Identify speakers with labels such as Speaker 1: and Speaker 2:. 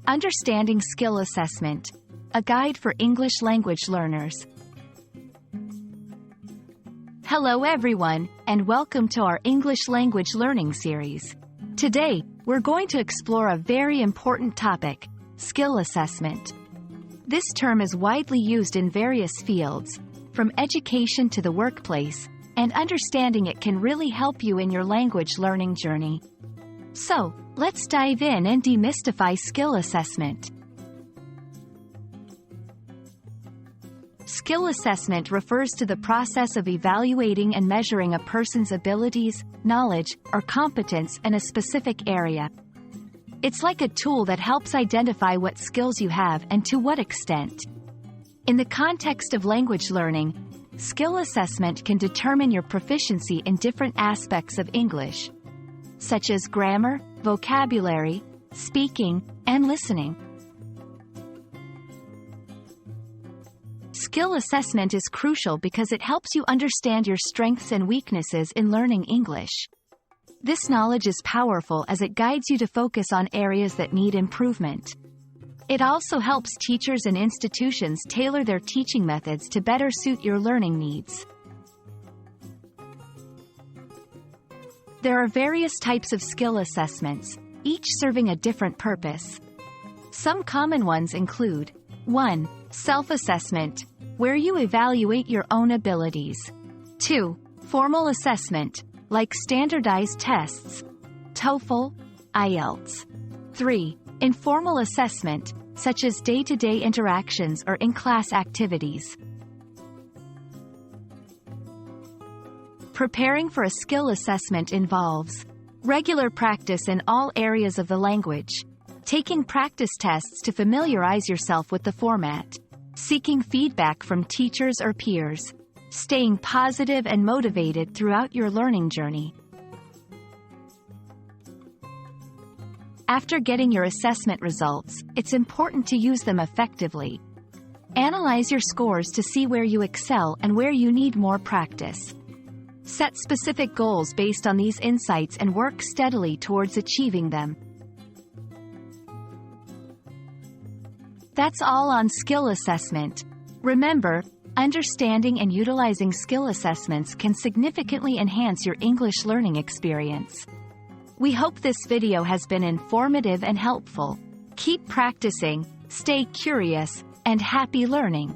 Speaker 1: Understanding Skill Assessment, a guide for English language learners. Hello everyone, and welcome to our English language learning series. Today, we're going to explore a very important topic, skill assessment. This term is widely used in various fields, from education to the workplace, and understanding it can really help you in your language learning journey. So, let's dive in and demystify skill assessment. Skill assessment refers to the process of evaluating and measuring a person's abilities, knowledge, or competence in a specific area. It's like a tool that helps identify what skills you have and to what extent. In the context of language learning, skill assessment can determine your proficiency in different aspects of English, such as grammar, vocabulary, speaking, and listening. Skill assessment is crucial because it helps you understand your strengths and weaknesses in learning English. This knowledge is powerful as it guides you to focus on areas that need improvement. It also helps teachers and institutions tailor their teaching methods to better suit your learning needs. There are various types of skill assessments, each serving a different purpose. Some common ones include 1. Self-assessment, where you evaluate your own abilities. 2. Formal assessment, like standardized tests, TOEFL, IELTS. 3. Informal assessment, such as day-to-day interactions or in-class activities. Preparing for a skill assessment involves regular practice in all areas of the language, taking practice tests to familiarize yourself with the format, seeking feedback from teachers or peers, staying positive and motivated throughout your learning journey. After getting your assessment results, it's important to use them effectively. Analyze your scores to see where you excel and where you need more practice. Set specific goals based on these insights and work steadily towards achieving them. That's all on skill assessment. Remember, understanding and utilizing skill assessments can significantly enhance your English learning experience. We hope this video has been informative and helpful. Keep practicing, stay curious, and happy learning.